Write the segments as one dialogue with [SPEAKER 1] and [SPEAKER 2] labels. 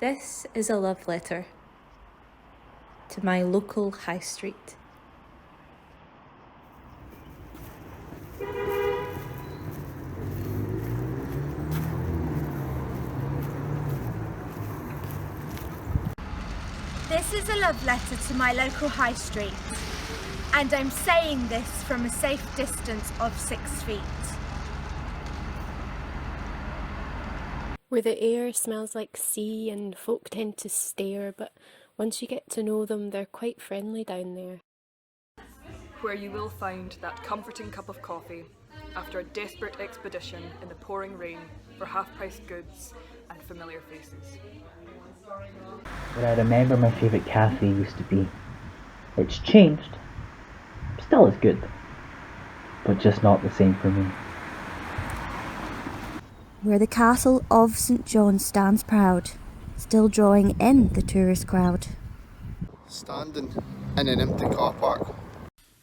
[SPEAKER 1] This is a love letter to my local high street.
[SPEAKER 2] This is a love letter to my local high street, and I'm saying this from a safe distance of 6 feet.
[SPEAKER 3] Where the air smells like sea and folk tend to stare, but once you get to know them, they're quite friendly down there.
[SPEAKER 4] Where you will find that comforting cup of coffee after a desperate expedition in the pouring rain for half-priced goods and familiar faces.
[SPEAKER 5] Where I remember my favourite cafe used to be. It's changed, still as good, but just not the same for me.
[SPEAKER 6] Where the castle of St John stands proud, still drawing in the tourist crowd.
[SPEAKER 7] Standing in an empty car park,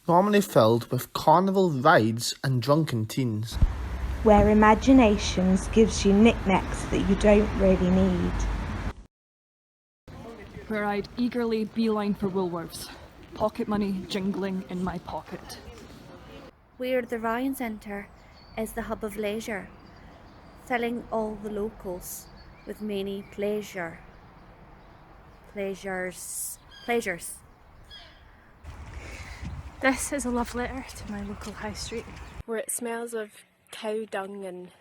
[SPEAKER 7] normally filled with carnival rides and drunken teens.
[SPEAKER 2] Where imaginations gives you knickknacks that you don't really need.
[SPEAKER 4] Where I'd eagerly beeline for Woolworths, pocket money jingling in my pocket.
[SPEAKER 6] Where the Ryan Centre is the hub of leisure, filling all the locals with many pleasures.
[SPEAKER 1] This is a love letter to my local high street.
[SPEAKER 3] Where it smells of cow dung and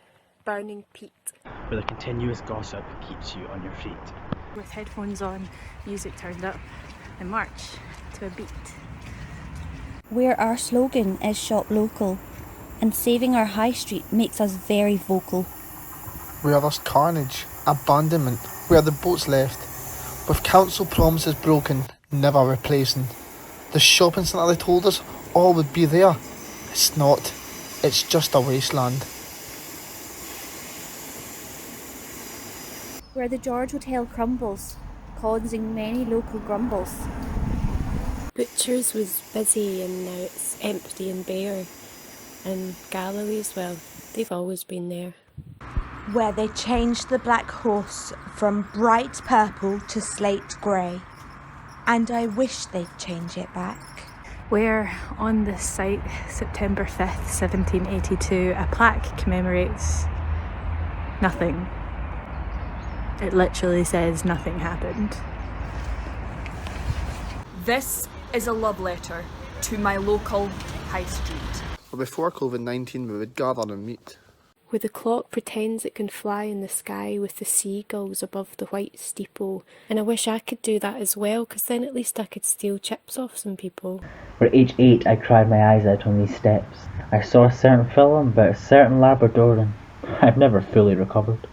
[SPEAKER 3] burning peat.
[SPEAKER 8] Where the continuous gossip keeps you on your feet.
[SPEAKER 1] With headphones on, music turned up, and march to a beat.
[SPEAKER 6] Where our slogan is shop local, and saving our high street makes us very vocal.
[SPEAKER 7] Where there's carnage, abandonment, where the boat's left, with council promises broken, never replacing. The shopping centre they told us all would be there. It's not, it's just a wasteland.
[SPEAKER 6] Where the George Hotel crumbles, causing many local grumbles.
[SPEAKER 3] Butchers was busy and now it's empty and bare. And Galloway as well, they've always been there.
[SPEAKER 2] Where they changed the black horse from bright purple to slate grey. And I wish they'd change it back.
[SPEAKER 1] Where on this site, September 5th, 1782, a plaque commemorates nothing. It literally says nothing happened.
[SPEAKER 4] This is a love letter to my local high street.
[SPEAKER 7] Well, before COVID-19 we would gather and meet.
[SPEAKER 3] Where the clock pretends it can fly in the sky with the seagulls above the white steeple. And I wish I could do that as well, because then at least I could steal chips off some people.
[SPEAKER 5] Where age 8 I cried my eyes out on these steps. I saw a certain film about a certain Labradoran. I've never fully recovered.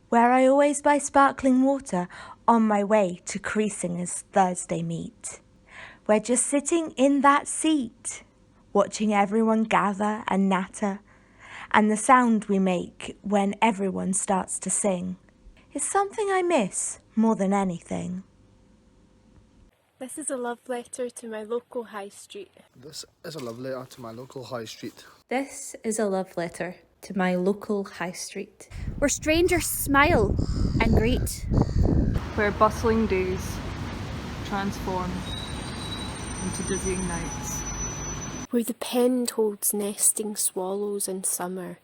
[SPEAKER 2] Where I always buy sparkling water on my way to Creasinger's Thursday meet. Where just sitting in that seat, watching everyone gather and natter, and the sound we make when everyone starts to sing, is something I miss more than anything.
[SPEAKER 3] This is a love letter to my local high street.
[SPEAKER 7] This is a love letter to my local high street.
[SPEAKER 1] This is a love letter to my local high street.
[SPEAKER 6] Where strangers smile and greet.
[SPEAKER 4] Where bustling days transform into dizzying nights.
[SPEAKER 3] Where the pond holds nesting swallows in summer,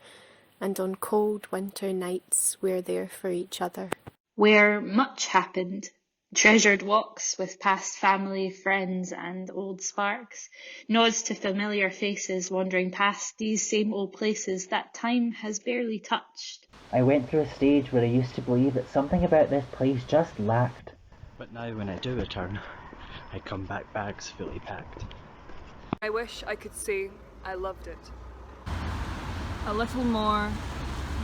[SPEAKER 3] and on cold winter nights we're there for each other.
[SPEAKER 9] Where much happened. Treasured walks with past family, friends and old sparks. Nods to familiar faces wandering past these same old places that time has barely touched.
[SPEAKER 5] I went through a stage where I used to believe that something about this place just lacked.
[SPEAKER 8] But now when I do return, I come back bags fully packed.
[SPEAKER 4] I wish I could say I loved it a little more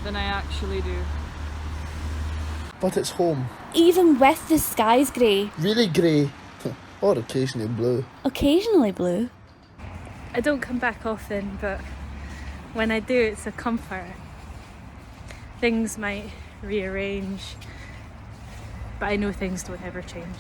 [SPEAKER 4] than I actually do.
[SPEAKER 7] But it's home.
[SPEAKER 6] Even with the skies grey.
[SPEAKER 7] Really grey, or occasionally blue.
[SPEAKER 6] Occasionally blue.
[SPEAKER 1] I don't come back often, but when I do, it's a comfort. Things might rearrange, but I know things don't ever change.